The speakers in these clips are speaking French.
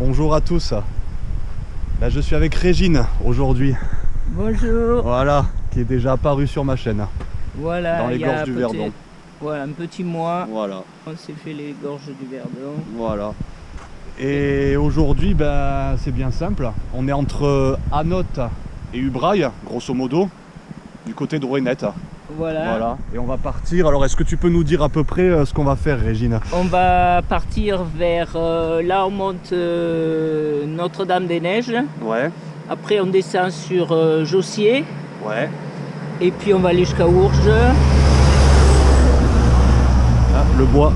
Bonjour à tous. Là, je suis avec Régine aujourd'hui. Bonjour. Voilà, qui est déjà apparue sur ma chaîne. Voilà, Dans les il y a gorges du Verdon. Voilà, un petit mois, Voilà, on s'est fait les gorges du Verdon. voilà. Et aujourd'hui, ben, c'est bien simple. On est entre Anote et Ubrail, grosso modo, du côté de Rouennette. Voilà. Et on va partir. Alors, est-ce que tu peux nous dire à peu près ce qu'on va faire, Régine? On va partir vers, là on monte Notre-Dame-des-Neiges. Ouais, Après on descend sur Jossier. ouais. Et puis on va aller jusqu'à Ourges. Ah, le bois.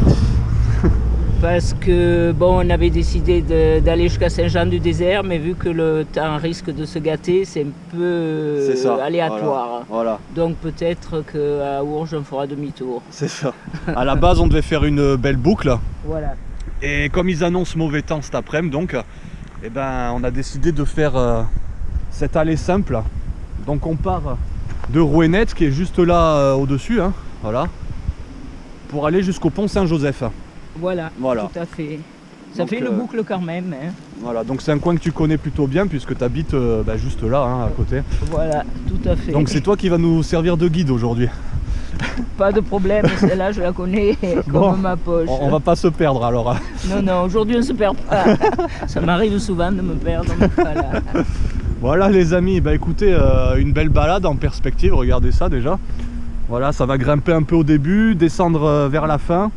Parce que bon, on avait décidé d'aller jusqu'à Saint-Jean-du-Désert, mais vu que le temps risque de se gâter, c'est un peu C'est ça, aléatoire. Voilà, Donc peut-être qu'à Ourges, on fera demi-tour. c'est ça. À la base, on devait faire une belle boucle. Voilà. Et comme ils annoncent mauvais temps cet après-midi, donc, eh ben, on a décidé de faire cette allée simple. Donc on part de Rouennette, qui est juste là au-dessus, hein, voilà, pour aller jusqu'au pont Saint-Joseph. Voilà, Voilà. tout à fait. Ça Donc, fait le boucle quand même. Hein. Voilà, donc c'est un coin que tu connais plutôt bien puisque tu habites juste là, hein, à côté. Voilà, tout à fait. Donc c'est toi qui vas nous servir de guide aujourd'hui. Pas de problème, celle-là je la connais comme Bon, ma poche. On va pas se perdre alors. Non, non, aujourd'hui on se perd pas. Ça m'arrive souvent de me perdre, mais pas là. Voilà les amis, bah écoutez, une belle balade en perspective, regardez ça déjà. Voilà, ça va grimper un peu au début, descendre vers la fin.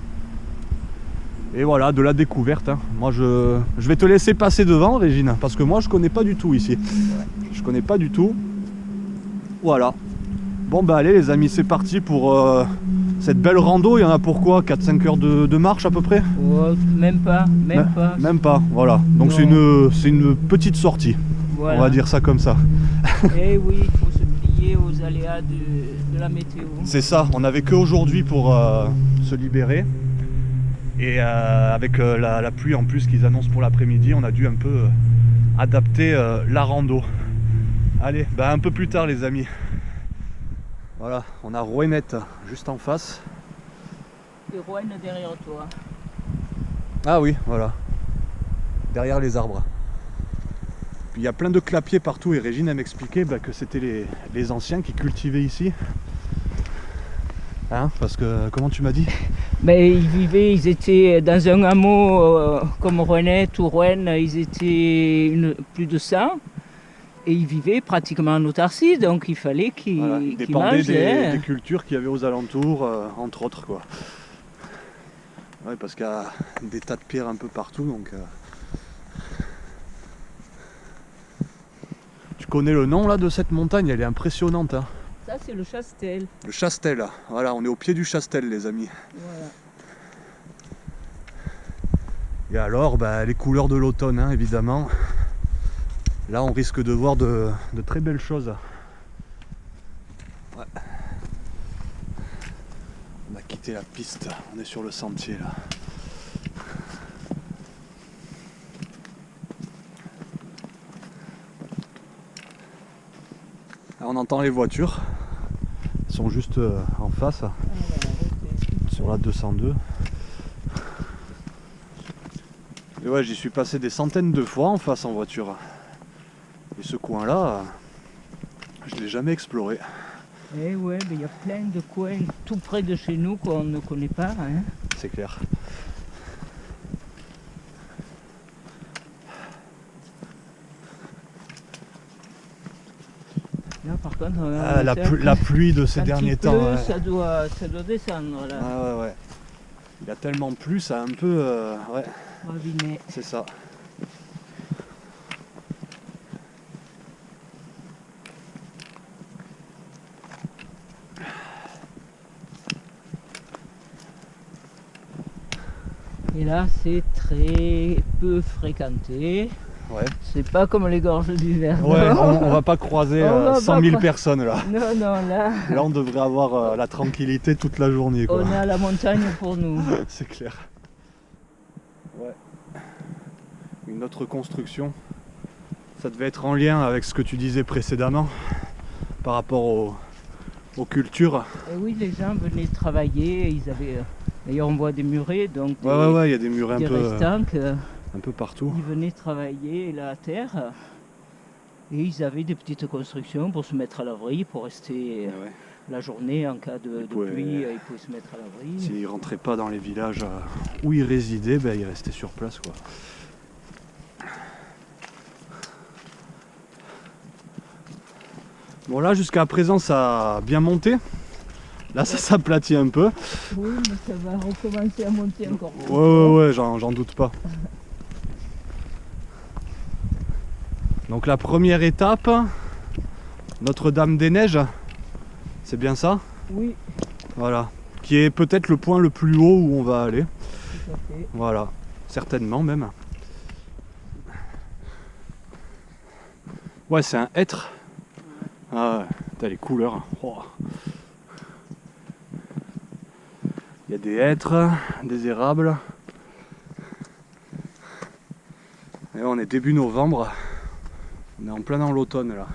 Et voilà, de la découverte. Hein. Moi je vais te laisser passer devant, Régine, parce que moi je connais pas du tout ici. Je connais pas du tout. Voilà. Bon bah allez les amis, c'est parti pour cette belle rando. Il y en a pour quoi, 4-5 heures de marche à peu près? Oh, même pas. Même pas, voilà. Donc c'est une petite sortie. Voilà. On va dire ça comme ça. Eh oui, il faut se plier aux aléas de la météo. C'est ça, on n'avait qu'aujourd'hui pour se libérer. Et avec la pluie en plus qu'ils annoncent pour l'après-midi, on a dû un peu adapter la rando. Allez, bah un peu plus tard les amis. Voilà, on a Rouennette juste en face. Et Rouen derrière toi. Ah oui, voilà. Derrière les arbres. Puis il y a plein de clapiers partout et Régine elle m'expliquait que c'était les anciens qui cultivaient ici. Hein, parce que, comment tu m'as dit? Mais ils étaient dans un hameau comme Rouennette ou Rouen, ils étaient plus de 100 et ils vivaient pratiquement en autarcie, donc il fallait qu'ils Ils dépendaient mangeaient. des cultures qu'il y avait aux alentours, entre autres quoi. Ouais, parce qu'il y a des tas de pierres un peu partout, donc... Tu connais le nom là de cette montagne? Elle est impressionnante. Hein. Ça c'est le Chastel. Le Chastel, voilà, on est au pied du Chastel les amis. Voilà. Et alors, les couleurs de l'automne, hein, évidemment. Là, on risque de voir de très belles choses. Ouais. On a quitté la piste, on est sur le sentier là. Là, on entend les voitures. Elles sont juste en face, sur la 202. Et ouais, j'y suis passé des centaines de fois en face en voiture. Et ce coin-là, je ne l'ai jamais exploré. Eh ouais, mais il y a plein de coins tout près de chez nous qu'on ne connaît pas. Hein. C'est clair. Là par contre, la pluie de ces quand derniers il temps. pleut, Ouais. ça doit descendre là. Ouais. Il y a tellement plu, ça a un peu... ouais, Raviné. c'est ça. Et là, c'est très peu fréquenté. Ouais. C'est pas comme les gorges du Verdon. Ouais, on va pas croiser On va 100 pas 000 personnes là. Non, non, là, Là, on devrait avoir la tranquillité toute la journée. Quoi. on a la montagne pour nous. C'est clair. Ouais. Une autre construction. Ça devait être en lien avec ce que tu disais précédemment par rapport aux cultures. Et oui, les gens venaient travailler, ils avaient... D'ailleurs, on voit des murets, donc Ouais, il y a des murets des un peu... restants un peu partout. Ils venaient travailler la terre et ils avaient des petites constructions pour se mettre à l'abri, pour rester Ouais. la journée en cas de pouvaient- pluie, ils pouvaient se mettre à l'abri. S'ils rentraient pas dans les villages où ils résidaient, ben, ils restaient sur place, quoi. Bon là jusqu'à présent ça a bien monté. Là ça s'aplatit un peu. Oui, mais ça va recommencer à monter encore. Ouais, j'en doute pas. Donc la première étape, Notre-Dame-des-Neiges, c'est bien ça? Oui, Voilà. Qui est peut-être le point le plus haut où on va aller. tout à fait. Voilà. Certainement même. Ouais, c'est un hêtre. Ah ouais, t'as les couleurs. Oh. Il y a des hêtres, des érables. Et on est début novembre. On est en plein dans l'automne là.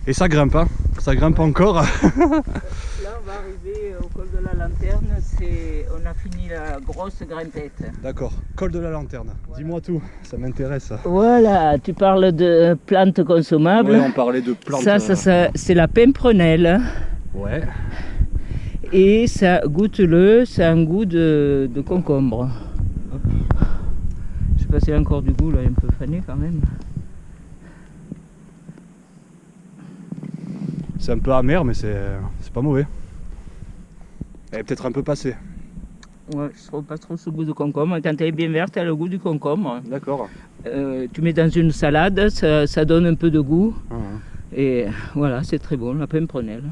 Et ça grimpe, hein. Ça grimpe encore. Là, on va arriver au col de la Lanterne. On a fini la grosse grimpette. D'accord, col de la Lanterne. Voilà. Dis-moi tout, ça m'intéresse. Voilà, tu parles de plantes consommables. Ouais, on parlait de plantes. Ça, c'est la pimprenelle. Ouais. Et ça, goûte-le, ça a un goût de concombre. Hop. Je sais pas s'il y a encore du goût, là, un peu fané quand même. C'est un peu amer, mais c'est pas mauvais. Elle est peut-être un peu passée. Ouais, je trouve pas trop ce goût de concombre. Quand elle est bien verte, elle a le goût du concombre. D'accord. Tu mets dans une salade, ça donne un peu de goût. Ah, ouais. Et voilà, c'est très bon, la pimprenelle.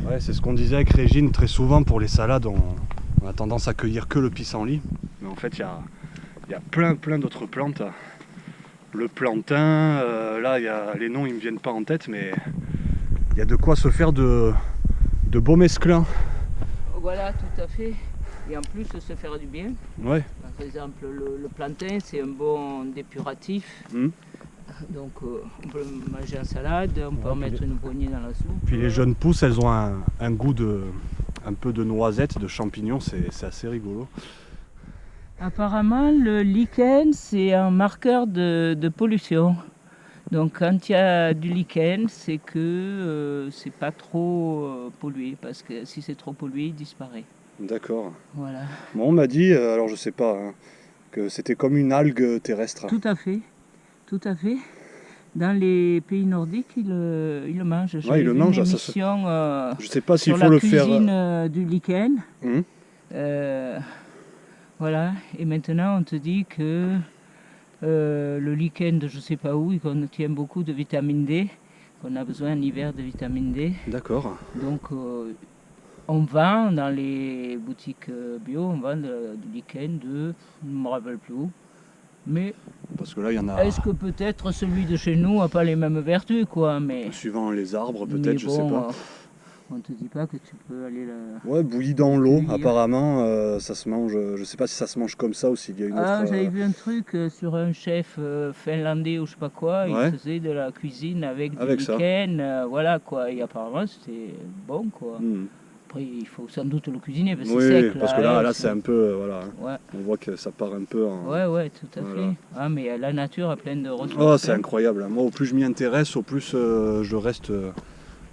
Ouais, c'est ce qu'on disait avec Régine très souvent pour les salades. On a tendance à cueillir que le pissenlit. Mais en fait, il y a plein d'autres plantes. Le plantain, là, les noms ils me viennent pas en tête, mais il y a de quoi se faire de beaux mesclins. Voilà, tout à fait. Et en plus, se faire du bien. Ouais. Par exemple, le plantain, c'est un bon dépuratif. Mhm. Donc, on peut le manger en salade, on peut en puis mettre une poignée dans la soupe. Puis les jeunes pousses, elles ont un goût un peu de noisette, de champignons, c'est assez rigolo. Apparemment, le lichen, c'est un marqueur de pollution. Donc, quand il y a du lichen, c'est que c'est pas trop pollué, parce que si c'est trop pollué, il disparaît. D'accord. Voilà. Bon, on m'a dit, alors je sais pas, hein, que c'était comme une algue terrestre. Tout à fait. Tout à fait. Dans les pays nordiques, ils le mangent. Ouais, ils le mangent. Une Ça, émission, je sais pas s'il sur faut la le faire. cuisine du lichen. Hum. Voilà. Et maintenant, on te dit que le lichen de je sais pas où, il contient beaucoup de vitamine D, qu'on a besoin en hiver de vitamine D. D'accord. Donc, on vend dans les boutiques bio, on vend du lichen de, je ne me rappelle plus où. Mais Parce que là, il y en a. est-ce que peut-être celui de chez nous n'a pas les mêmes vertus, quoi, mais Suivant les arbres, mais peut-être, je sais bon, pas. on te dit pas que tu peux aller là. Ouais, bouilli dans l'eau, cueillir. apparemment, ça se mange. Je sais pas si ça se mange comme ça ou s'il y a une Ah, autre. j'avais vu un truc sur un chef finlandais ou je sais pas quoi, Ouais. il faisait de la cuisine avec du Avec ça. lichen, voilà quoi, et apparemment c'était bon quoi. Hmm. Après il faut sans doute le cuisiner parce que Oui, c'est sec parce que là, hein, c'est un peu. Voilà. Ouais, On voit que ça part un peu en. ouais, tout à Voilà. fait. Ah, mais la nature a plein de ressources. Oh, c'est hein. incroyable. Moi, au plus je m'y intéresse, au plus je reste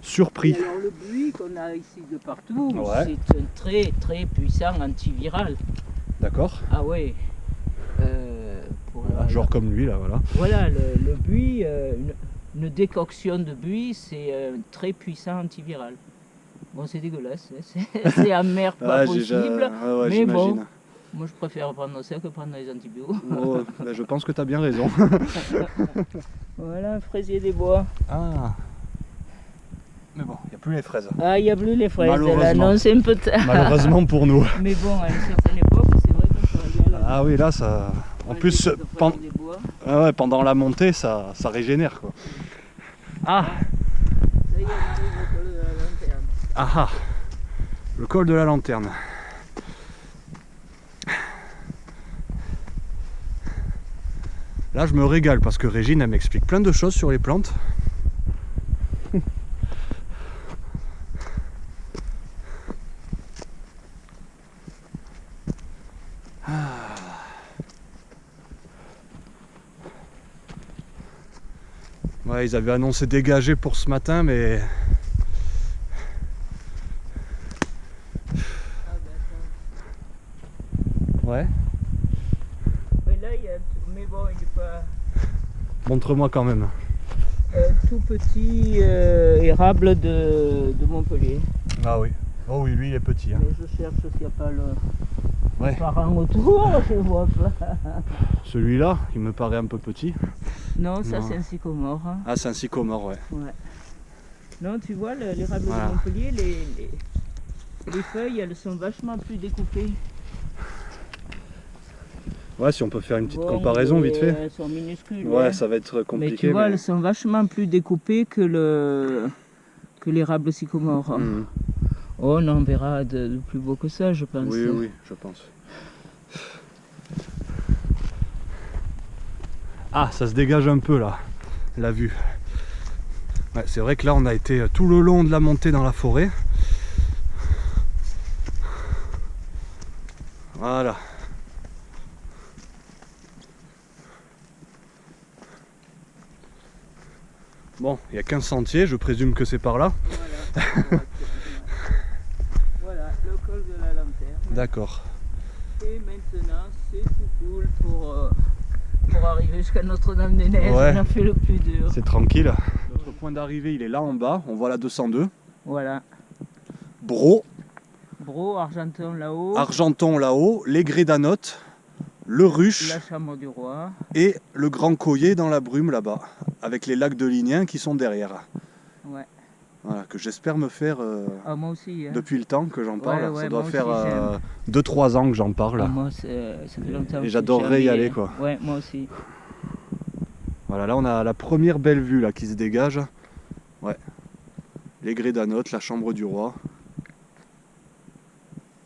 surpris. Et alors le buis qu'on a ici de partout, Ouais. c'est un très très puissant antiviral. D'accord. Ah ouais. Voilà, genre comme lui, là, voilà. Voilà, le buis, une décoction de buis, c'est un très puissant antiviral. Bon, c'est dégueulasse, hein, c'est amer, pas Ouais, possible. ouais, mais bon. j'imagine. Moi, je préfère prendre ça que prendre les antibiotiques. Oh, ben, je pense que tu as bien raison. Voilà, un fraisier des bois. Ah. Mais bon, il n'y a plus les fraises. Ah, il n'y a plus les fraises, là, Malheureusement. non, c'est un peu tard. Malheureusement pour nous. Mais bon, à une certaine époque, c'est vrai qu'on serait bien là. Ah oui, là, ça. En plus, des bois. ouais, pendant la montée, ça régénère, quoi. Ah. Ça y est, on arrive au col de la Lanterne. Ah ah. Le col de la Lanterne. Là, je me régale parce que Régine, elle m'explique plein de choses sur les plantes. Ah. Ouais, ils avaient annoncé dégager pour ce matin, mais... Ouais. Mais là, il y a... Mais bon, il n'est pas... Montre-moi quand même. Tout petit érable de Montpellier. Ah oui. Oh oui, lui il est petit. Hein. Mais je cherche s'il n'y a pas le Ouais. parent autour, je ne vois pas. Celui-là, il me paraît un peu petit. Non, ça Non. c'est un sycomore. Hein. Ah, c'est un sycomore, ouais. Ouais. Non, tu vois, l'érable Voilà. de Montpellier, les feuilles, elles sont vachement plus découpées. Ouais, si on peut faire une petite Bon, comparaison vite fait. Elles sont minuscules. Ouais, hein. ça va être compliqué. Mais tu vois, elles sont vachement plus découpées que l'érable sycomore. Mhm. Oh, on en verra de plus beau que ça, je pense. Oui, oui, je pense. Ah, ça se dégage un peu là, la vue. Ouais, c'est vrai que là, on a été tout le long de la montée dans la forêt. Voilà. Bon, il n'y a qu'un sentier, je présume que c'est par là. Voilà. Voilà, le col de la lanterne. D'accord. Et maintenant, c'est tout cool pour arriver jusqu'à Notre-Dame-des-Neiges. Ouais. On a fait le plus dur. C'est tranquille. Notre point d'arrivée, il est là en bas. On voit la 202. Voilà. Bro, Bro, Argenton là-haut. Argenton là-haut, les Grédanotes, le Ruche La chambre du roi. et le Grand Collier dans la brume là-bas, avec les lacs de Lignin qui sont derrière. Ouais. Voilà, que j'espère me faire Ah, moi aussi. Hein. depuis le temps que j'en parle. Ouais, Ça doit moi faire aussi, j'aime. 2-3 ans que j'en parle. Ah, moi, ça fait longtemps Et que j'adorerais y j'ai aller, jamais- quoi. Ouais, moi aussi. Voilà, là on a la première belle vue là qui se dégage. Ouais. Les Grédanotes, la chambre du roi.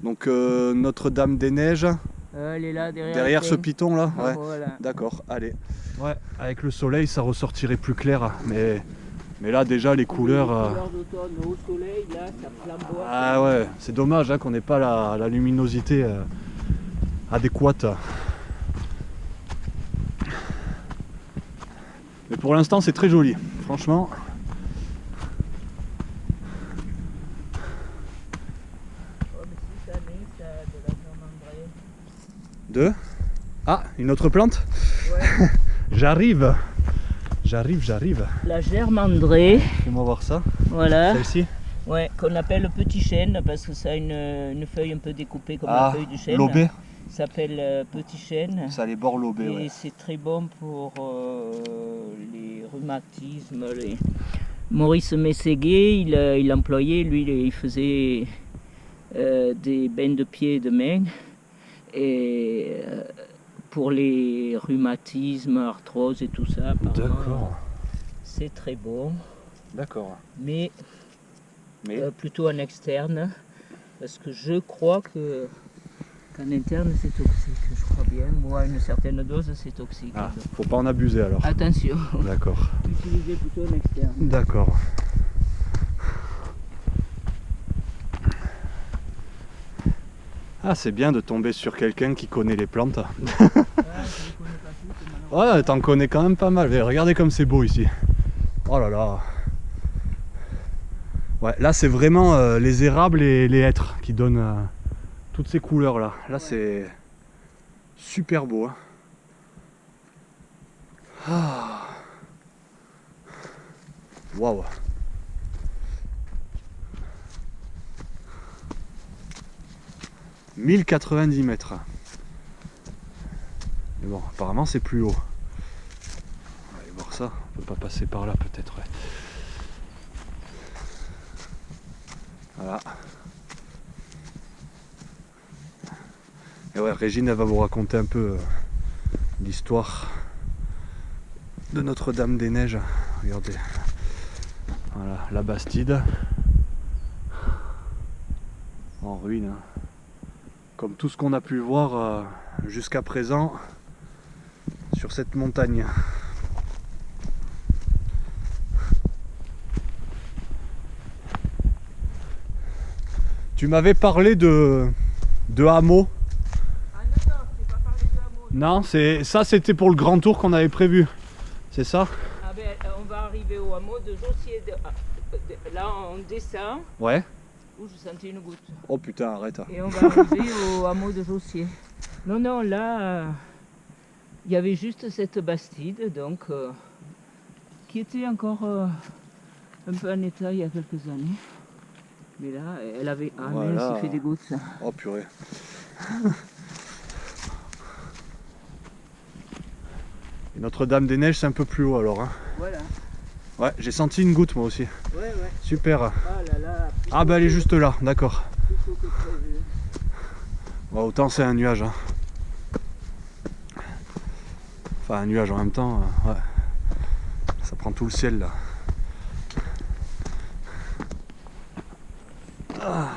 Donc Notre-Dame-des-Neiges, Elle est là, derrière le ce pin. piton là. Ah, Ouais. voilà. D'accord, allez. Ouais, avec le soleil ça ressortirait plus clair, mais là déjà les couleurs... Les couleurs d'automne au soleil, là, ça flamboie. Ah ouais, c'est dommage hein, qu'on n'ait pas la luminosité adéquate. Mais pour l'instant c'est très joli, franchement. Oh, mais si ça naît, ça a de la germandrée. Deux. Ah, une autre plante. Ouais. J'arrive. J'arrive. La germandrée, Fais-moi voir ça. voilà. Celle-ci. Ouais, qu'on appelle le petit chêne parce que ça a une feuille un peu découpée comme la Ah, feuille du chêne. lobé. Ça s'appelle petit chêne. Ça a les bords lobés, Et ouais. c'est très bon pour les rhumatismes. Maurice Mességuet, il employait, lui, il faisait des bains de pieds et de mains. Et pour les rhumatismes, arthrose et tout ça, apparemment, D'accord. c'est très bon. D'accord. Mais Mais plutôt en externe, parce que je crois qu'en interne c'est toxique, je crois bien. Moi, à une certaine dose, c'est toxique. ah, Donc, faut pas en abuser alors. attention, D'accord. utilisez plutôt en externe. D'accord. Ah, c'est bien de tomber sur quelqu'un qui connaît les plantes. Ah, je ne connais pas toutes, malheureusement. Ouais, t'en connais quand même pas mal. Mais regardez comme c'est beau ici. Oh là là. Ouais, là c'est vraiment les érables et les hêtres qui donnent toutes ces couleurs là. Là c'est super beau. Hein. Ah. Waouh. « 1090 mètres. Mais bon, apparemment c'est plus haut. On va aller voir ça. On peut pas passer par là peut-être. Ouais. Voilà. Et ouais, Régine elle va vous raconter un peu l'histoire de Notre-Dame-des-Neiges. Regardez. Voilà, la Bastide. En ruine. Hein. Comme tout ce qu'on a pu voir jusqu'à présent sur cette montagne. Tu m'avais parlé de hameaux. Ah non, non, je t'ai pas parlé de hameau. Non, ça c'était pour le grand tour qu'on avait prévu. C'est ça? Ah ben, on va arriver arrivé au hameau de Jossier. Là, on descend, Ouais. où je sentais une goutte. Oh putain, arrête. Et on va arriver au hameau de Jossier. Non, non, là, il y avait juste cette bastide, donc, qui était encore un peu en état il y a quelques années. Mais là, elle avait... Ah, Voilà. mince, il fait des gouttes, ça. Oh purée. Et Notre-Dame-des-Neiges, c'est un peu plus haut alors. Hein. Voilà. Ouais, j'ai senti une goutte moi aussi. Ouais, ouais. Super. Ah là là. Ah bah elle est juste là, d'accord. Plus tôt que prévu. Bon, autant c'est un nuage. Hein. Enfin un nuage en même temps, ouais. Ça prend tout le ciel là. Ah.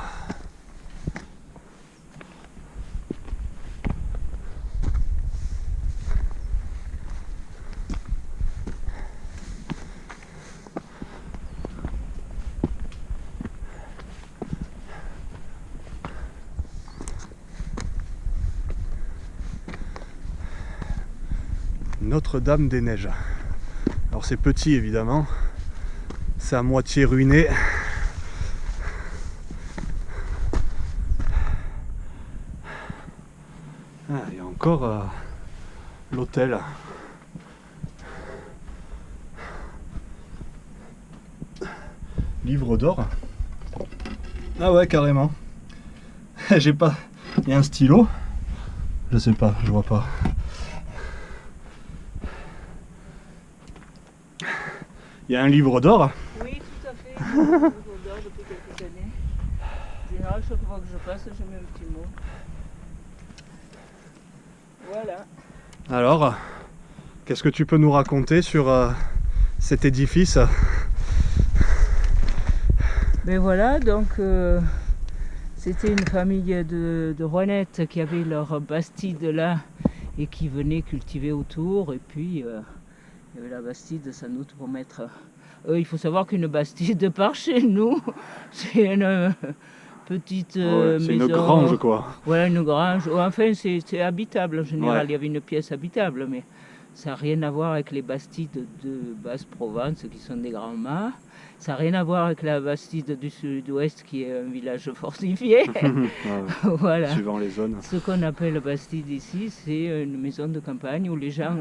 Notre-Dame-des-Neiges. Alors c'est petit évidemment, c'est à moitié ruiné. Ah, il y a encore l'hôtel. Livre d'or. Ah ouais, carrément. J'ai pas. Il y a un stylo. Je sais pas, je vois pas. Il y a un livre d'or. Oui, tout à fait. Je livre d'or depuis quelques années. En général, chaque fois que je passe, je mets un petit mot. Voilà. Alors, qu'est-ce que tu peux nous raconter sur cet édifice? Ben voilà, donc c'était une famille de Rouennettes qui avait leur bastide là et qui venait cultiver autour. Et puis il y avait la bastide sans doute pour mettre... il faut savoir qu'une bastide par chez nous, c'est une petite Ouais, c'est maison. une grange quoi. Voilà, une grange. Enfin, c'est habitable en général. Ouais. Il y avait une pièce habitable, mais ça n'a rien à voir avec les bastides de Basse-Provence qui sont des grands mâts. Ça n'a rien à voir avec la bastide du sud-ouest qui est un village fortifié. Ouais, Voilà. suivant les zones. Ce qu'on appelle bastide ici, c'est une maison de campagne où les gens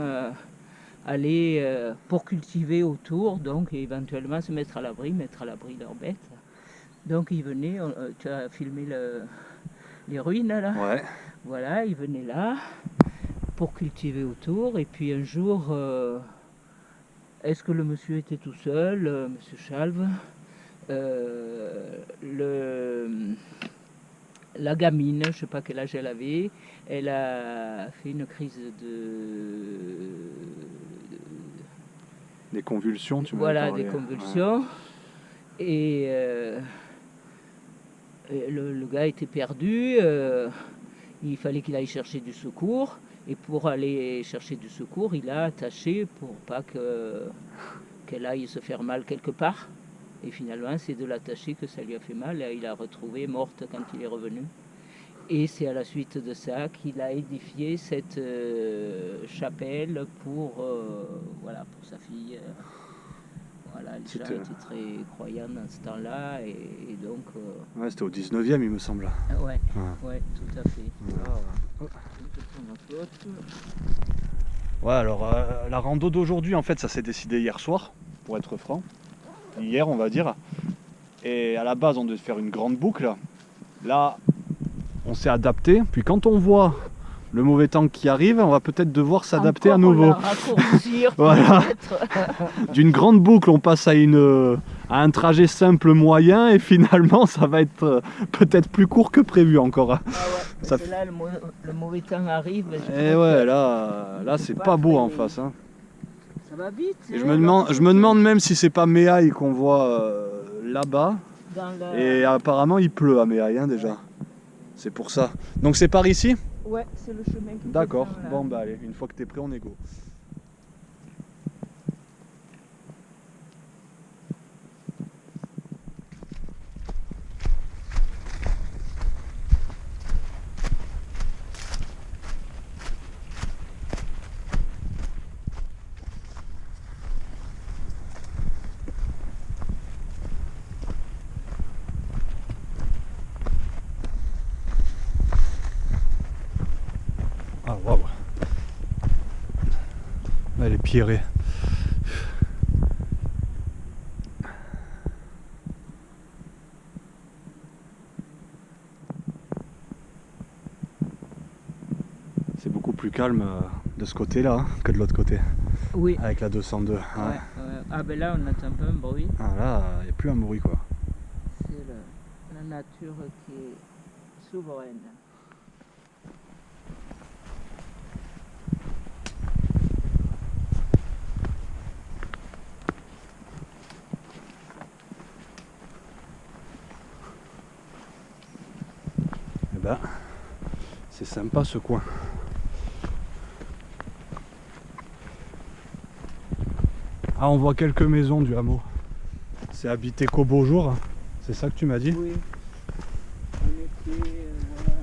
allaient pour cultiver autour, donc et éventuellement se mettre à l'abri leurs bêtes. Donc ils venaient, tu as filmé les ruines là. Ouais. Voilà, ils venaient là pour cultiver autour. Et puis un jour, est-ce que le monsieur était tout seul, monsieur Chalve, la gamine, je ne sais pas quel âge elle avait, elle a fait une crise Des convulsions, tu m'as voilà, parlé. des convulsions. Ouais. Et le gars était perdu. Il fallait qu'il aille chercher du secours. Et pour aller chercher du secours, il a attaché pour pas qu'elle aille se faire mal quelque part. Et finalement, c'est de l'attacher que ça lui a fait mal. Et il l'a retrouvée morte quand il est revenu. Et c'est à la suite de ça qu'il a édifié cette chapelle pour sa fille. Voilà, les gens étaient très croyants dans ce temps-là. Et donc... Ouais, c'était au 19e, il me semble. Ouais, tout à fait. Ouais, alors la rando d'aujourd'hui, en fait, ça s'est décidé hier soir, pour être franc. Hier, on va dire. Et à la base, on devait faire une grande boucle. Là, on s'est adapté. Puis quand on voit le mauvais temps qui arrive, on va peut-être devoir s'adapter à nouveau. Voilà. D'une grande boucle, on passe à un trajet simple moyen et finalement, ça va être peut-être plus court que prévu encore. Ah ouais, ça... là, le mauvais temps arrive. Et ouais, là c'est pas beau en face. Hein. Ça va vite. Et je me demande même si c'est pas Méaille qu'on voit là-bas. Et apparemment, il pleut à Méaille hein, déjà. C'est pour ça. Donc c'est par ici ? Ouais, c'est le chemin qui... D'accord, bon bah allez, une fois que t'es prêt, on est go. Pierret. C'est beaucoup plus calme de ce côté-là hein, que de l'autre côté. Oui. Avec la 202. Ouais. Ouais. Ah ben là on entend pas un bruit. Ah là, il n'y a plus un bruit quoi. C'est la nature qui est souveraine. Eh ben, c'est sympa ce coin. Ah, on voit quelques maisons du hameau. C'est habité qu'au beau jour, c'est ça que tu m'as dit? Oui. On était, voilà.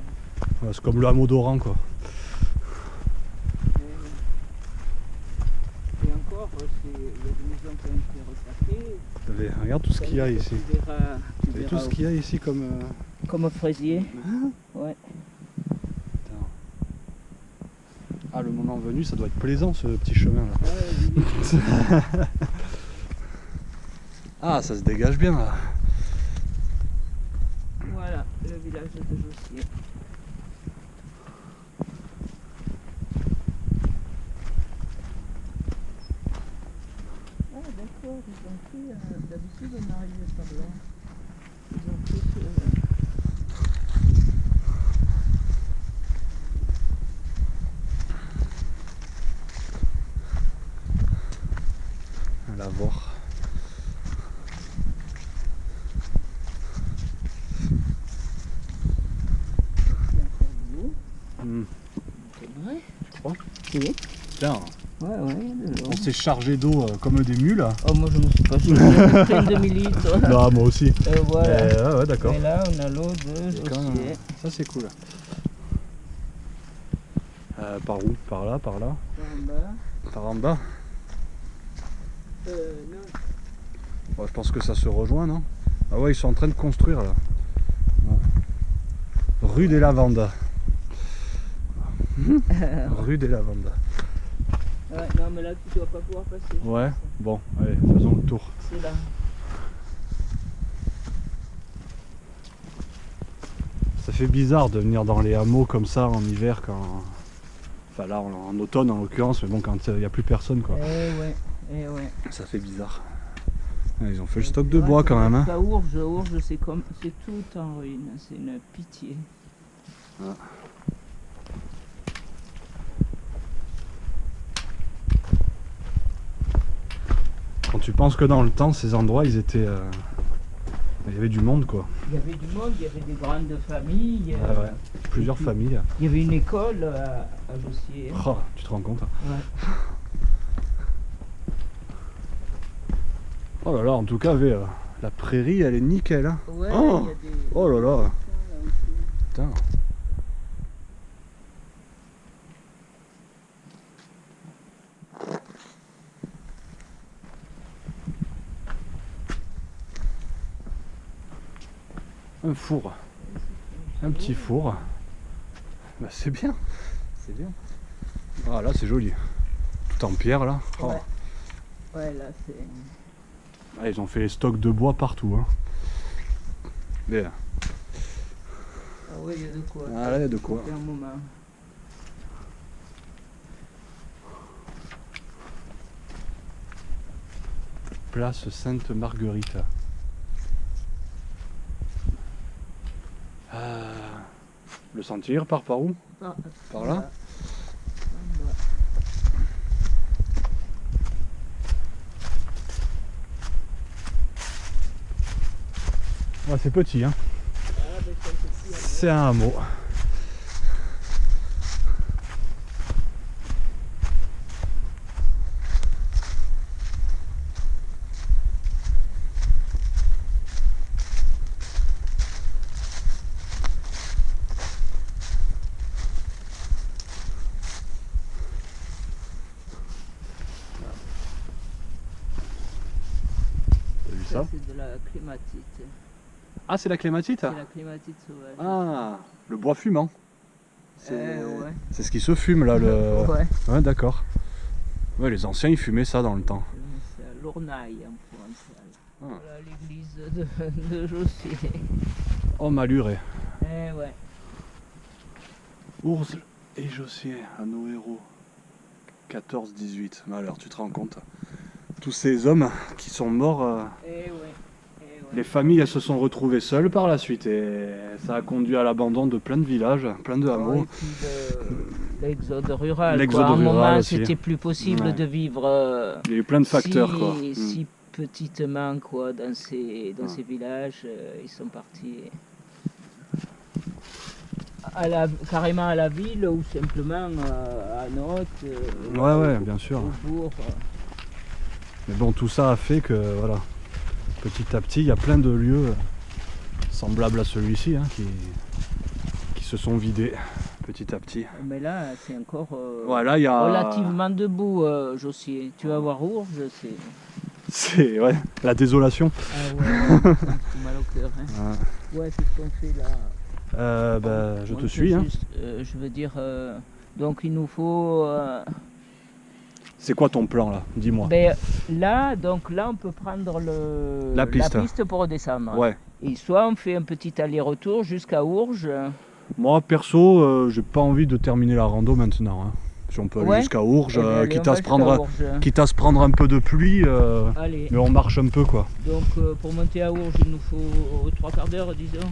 Ouais, c'est comme le hameau d'Oran quoi. Et encore, il y a des maisons qui ont été recyclées. Regarde tout ce qu'il y a ici. Tu verras Et tout ce qu'il y a ici comme... comme fraisier. Ouais. Ah, le moment venu, ça doit être plaisant ce petit chemin là. Ah, ça se dégage bien là. Voilà, le village de Jossier. Ah d'accord, ils ont pris, d'habitude on arrivait par là. Ils ont pris La voir. C'est vrai? Tu crois? Oui. Tiens, Ouais, on s'est chargé d'eau comme des mules. Oh, moi je me suis pas chargé plein de millilitres. Non, moi aussi. Voilà. Ouais, d'accord. Et là, on a l'eau de Jossier. Ça, c'est cool. Par où? Par là, par là? Par en bas. Par en bas? Non. Ouais, je pense que ça se rejoint, non? Ah ouais, ils sont en train de construire là. Ouais. Rue des Lavandas. Rue des Lavandas. Ouais, non, mais là, tu dois pas pouvoir passer. Ouais, bon, allez, faisons le tour. C'est là. Ça fait bizarre de venir dans les hameaux comme ça en hiver quand... Enfin là, en automne en l'occurrence, mais bon, quand il n'y a plus personne quoi. Eh ouais. Ça fait bizarre. Ils ont fait le stock de bois quand même. Hein. Ça Ourges, c'est comme... c'est tout en ruine, c'est une pitié. Ah. Quand tu penses que dans le temps, ces endroits, ils étaient... Il y avait du monde quoi. Il y avait du monde, il y avait des grandes familles. Ouais. Plusieurs familles. Il y avait une école à Jossier. Oh, tu te rends compte? Ouais. Oh là là, en tout cas, la prairie, elle est nickel. Hein. Ouais, Oh, il y a des... oh là là. Putain. Un four. Un petit four. Bah, c'est bien. C'est bien. Ah là, c'est joli. Tout en pierre là. Oh. Ouais, là c'est... Ah, ils ont fait les stocks de bois partout. Hein. Bien. Ah oui, il y a de quoi. Ah là, il y a de quoi. Un moment. Place Sainte-Marguerite. Le sentier repart par où? Par là? Ouais, c'est petit, hein. C'est un hameau. Ça, c'est de la clématite. Ah, c'est la clématite? C'est la clématite sauvage. Ah, le bois fumant. Ouais. C'est ce qui se fume là. Le... Ouais. Ouais, d'accord. Ouais, les anciens ils fumaient ça dans le temps. C'est à Lournaille en provençal. Ah. Voilà l'église de Jossier. Oh Maluré. Eh ouais. Ours et Jossier à nos héros. 14-18. Alors tu te rends compte, tous ces hommes qui sont morts, Eh ouais. les familles elles se sont retrouvées seules par la suite et ça a conduit à l'abandon de plein de villages, plein de hameaux. Et puis l'exode rural. L'exode quoi. À un rural moment, aussi. c'était plus possible Ouais. de vivre Il y a eu plein de facteurs quoi. si petitement quoi, dans ces villages. Ils sont partis carrément à la ville ou simplement à Nantes. Ouais, bien sûr. Au bourg. Mais bon, tout ça a fait que voilà, petit à petit, il y a plein de lieux semblables à celui-ci hein, qui se sont vidés petit à petit. Mais là, c'est encore Voilà, il y a relativement debout, Jossier. Tu vas voir Ourges, c'est... C'est ouais, la désolation. Ah ouais, ça me fout mal au cœur. Hein. Ouais, c'est ce qu'on fait là. Je On te fait suis. Hein. juste, je veux dire, donc il nous faut... C'est quoi ton plan là? Dis-moi. ben, là, on peut prendre La piste. pour redescendre. Ouais. Et soit on fait un petit aller-retour jusqu'à Ourges. Moi perso, j'ai pas envie de terminer la rando maintenant. Hein. Si on peut aller Ouais. jusqu'à Ourges, Eh ben, allez, quitte on à va se jusqu'à prendre, Ourges. quitte à se prendre un peu de pluie, Allez, mais on marche un peu quoi. donc pour monter à Ourges, il nous faut 3 quarts d'heure, disons.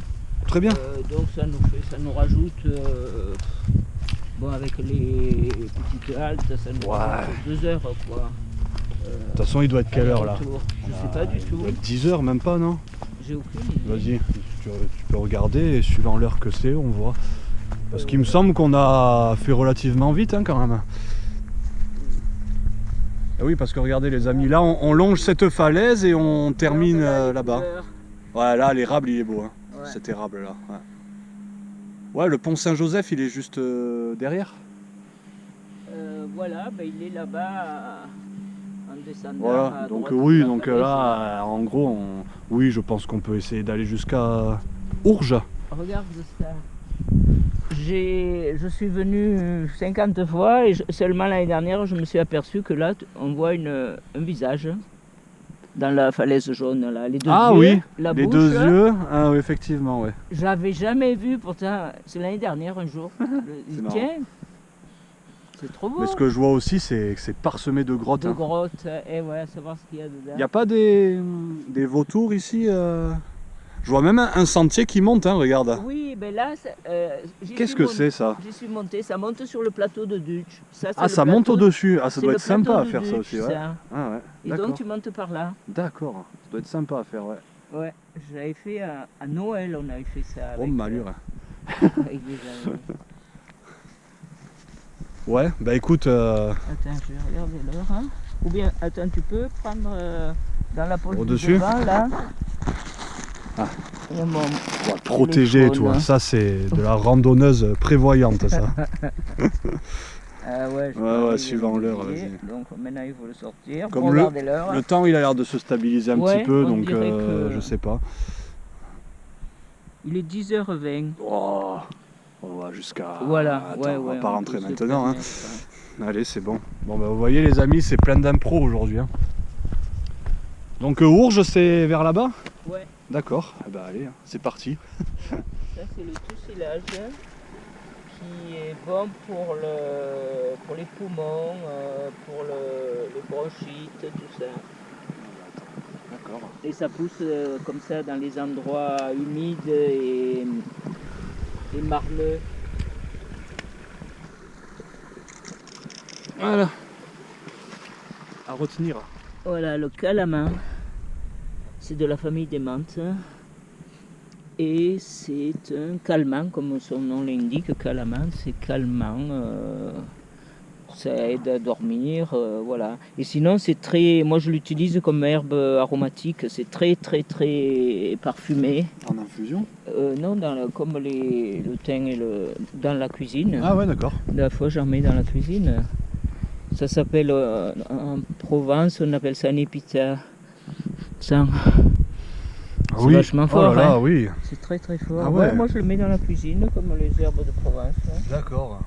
Très bien. Donc ça nous rajoute, bon avec les petites haltes, ça nous rajoute 2 heures quoi. De toute façon, il doit être quelle heure là? Aller-retour. Je sais pas du Il tout. doit être 10 heures, même pas, non? J'ai aucune idée. Vas-y, tu peux regarder et suivant l'heure que c'est, on voit. Parce qu'il me semble qu'on a fait relativement vite hein, quand même. Et oui, parce que regardez les amis, là on longe cette falaise et on termine là-bas. Ouais, là l'érable il est beau, hein. Ouais. Cet érable là. Ouais, le pont Saint-Joseph il est juste derrière. Voilà, ben, il est là-bas en descendant. Voilà, à donc droite oui, de la donc falaise. là en gros, oui, je pense qu'on peut essayer d'aller jusqu'à Ourges. Regarde ça. Je suis venu 50 fois et seulement l'année dernière je me suis aperçu que là on voit un visage dans la falaise jaune là, les deux Ah yeux, oui, la les bouche. deux yeux, ah oui, effectivement, ouais. J'avais jamais vu pourtant, c'est l'année dernière un jour. C'est marrant. Tiens, c'est trop beau. Mais ce que je vois aussi, c'est que c'est parsemé de grottes. De hein. grottes, et ouais, à savoir ce qu'il y a dedans. Il n'y a pas des vautours ici Je vois même un sentier qui monte, hein, regarde. Oui, ben là, Qu'est-ce que c'est ça? j'y suis monté, ça monte sur le plateau de Dutch. Ça, c'est Ah, le ça monte plateau- au-dessus. Ah, ça c'est doit le être sympa plateau à de faire ça Dutch, aussi, ouais. ça. Ah ouais, Et donc d'accord. tu montes par là. D'accord, ça doit être sympa à faire, ouais. Ouais, j'avais fait à Noël, on avait fait ça. Oh, Avec, malure. avec des amis. Ouais, bah écoute, Attends, je vais regarder l'heure. Hein. Ou bien, attends, tu peux prendre dans la poche Au-dessus devant, là. Ah. Il y a mon on va te protéger, téléphone, toi. hein. Ça, c'est de la randonneuse prévoyante, ça. Ah ouais, je Ouais, peux aller suivant l'heure, vérifier. vas-y. Donc maintenant, il faut le sortir. Comme Pour le- regarder l'heure. Le temps, il a l'air de se stabiliser un Ouais, petit peu, on donc dirait que- je sais pas. Il est 10h20. Oh, on va jusqu'à... Voilà, Attends, ouais, on va ouais. pas on rentrer peut se maintenant, hein. permettre. Allez, c'est bon. Bon, bah, vous voyez, les amis, c'est plein d'impro aujourd'hui. Hein. Donc, Ourges, c'est vers là-bas? Ouais, D'accord. Eh ben, allez, hein, c'est parti. ça c'est le tussilage qui est bon pour les poumons, pour les bronchites, tout ça. D'accord. Et ça pousse comme ça dans les endroits humides et marneux. Voilà. À retenir. Voilà, le calaman, c'est de la famille des menthes. Et c'est un calmant, comme son nom l'indique, calaman, c'est calmant. Ça aide à dormir, voilà. Et sinon, c'est très, moi je l'utilise comme herbe aromatique, c'est très très très parfumé. En infusion? Non, comme le thym et dans la cuisine. Ah ouais, d'accord. La fois, j'en mets dans la cuisine. Ça s'appelle, en Provence, on appelle ça un épita. Ça, Ah c'est vachement fort, Oh là là, hein. oui. c'est très très fort. Ah ouais. Moi, je le mets dans la cuisine, comme les herbes de Provence. Hein. D'accord.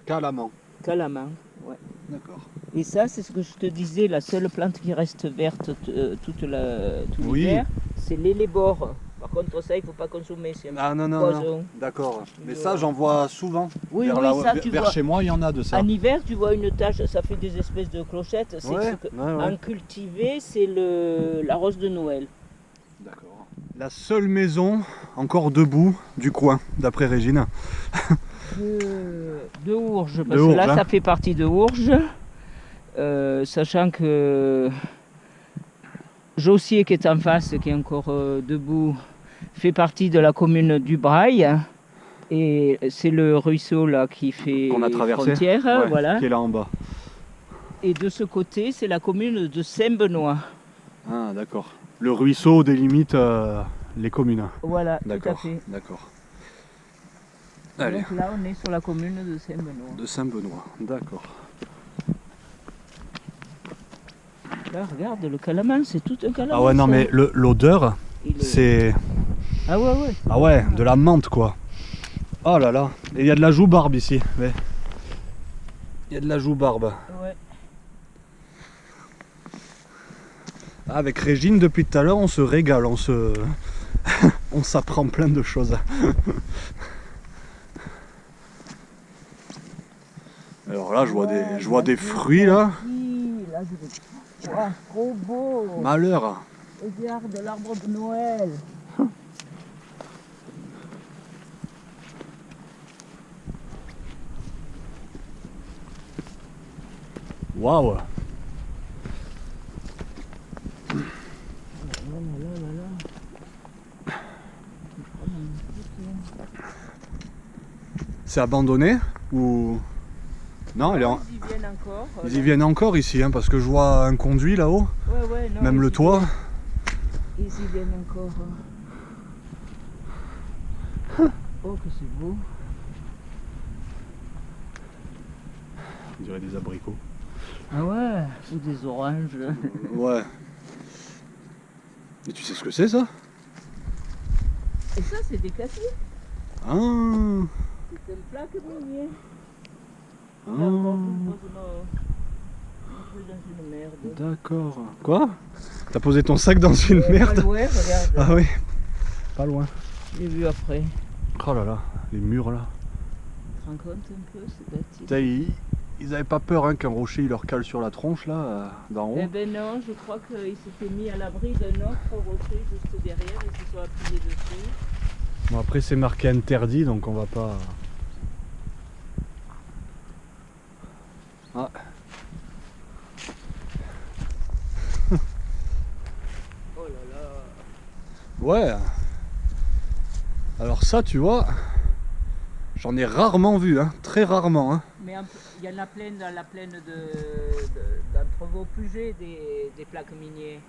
Calaman. Calaman, ouais. D'accord. Et ça, c'est ce que je te disais, la seule plante qui reste verte tout Oui. l'hiver, c'est l'élébore. Par contre, ça, il ne faut pas consommer, c'est un Ah non, non, poison. non. D'accord. Mais Et ça, j'en vois souvent. Oui, vers oui, là, ça, tu vers vois. chez moi, il y en a de ça. En hiver, tu vois une tache, ça fait des espèces de clochettes. C'est Ouais, ce que, ouais, ouais. en cultivé, c'est la rose de Noël. D'accord. La seule maison encore debout du coin, d'après Régine. De Ourges, parce De que Ourges, là, hein. ça fait partie de Ourges. Sachant que Jossier, qui est en face, qui est encore debout, fait partie de la commune du Braille. Et c'est le ruisseau là qui fait Qu'on a traversé. frontière, Ouais, voilà. qui est là en bas. Et de ce côté, c'est la commune de Saint-Benoît. Ah, d'accord. Le ruisseau délimite les communes. Voilà, tout à D'accord, fait. d'accord. Allez, Donc là, on est sur la commune de Saint-Benoît. de Saint-Benoît, d'accord. Là, regarde, le calaman, c'est tout un calaman. Ah ouais, non, ça. mais l'odeur, Il est- c'est... Ah ouais, ouais. Ah ouais, de la menthe, quoi. Oh là là. Et il y a de la joue-barbe ici. Ouais. Il y a de la joue-barbe. Ouais. Ah, avec Régine, depuis tout à l'heure, on se régale, on s'apprend plein de choses. Alors là, je vois des fruits, là. Oui, là, je vois. Wow, trop beau. Malheur. Regarde l'arbre de Noël. Waouh. C'est abandonné ou... Non, Ils y viennent encore. ils y viennent encore ici, hein, parce que je vois un conduit là-haut, Ouais, ouais, non, même ils le y toit. viennent. Ils y viennent encore. Oh, que c'est beau. On dirait des abricots. Ah ouais, ou des oranges. Ouais. Et tu sais ce que c'est, ça? Et ça, c'est des cassis. Ah, C'est une plaque minier. ah, Dans une merde. d'accord. Quoi? T'as posé ton sac dans une merde? Ouais, regarde. Ah oui, pas loin. J'ai vu après. Oh là là, les murs là. Tu te rends compte un peu, c'est bâti. Putain, ils avaient pas peur, hein, qu'un rocher il leur cale sur la tronche là, d'en haut. Eh ben non, je crois qu'ils s'étaient mis à l'abri d'un autre rocher juste derrière et se sont appuyés dessus. Bon, après c'est marqué interdit, donc on va pas... Ah. Oh là là. Ouais. Alors ça, tu vois, j'en ai rarement vu, hein, très rarement. Hein. Mais il y en a plein dans la plaine d'Entrevaux-Puget des plaques minières.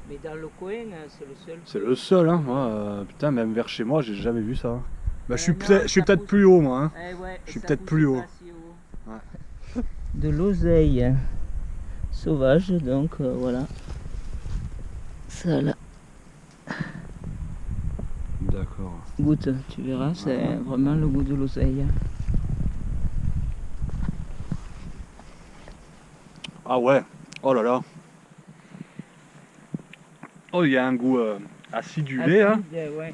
Mais dans le coin, c'est le seul. C'est le seul, hein. Moi, putain, même vers chez moi, j'ai jamais vu ça. Bah, je suis non, peut-être ça pousse. plus haut, moi. Hein. Eh ouais, Je suis ça peut-être pousse plus haut. pas si haut. Ouais. De l'oseille sauvage, donc voilà. Ça là. D'accord. Goûte, tu verras, c'est vraiment le goût de l'oseille. Ah ouais. Oh là là. Oh, il y a un goût acidulé, hein. Ouais.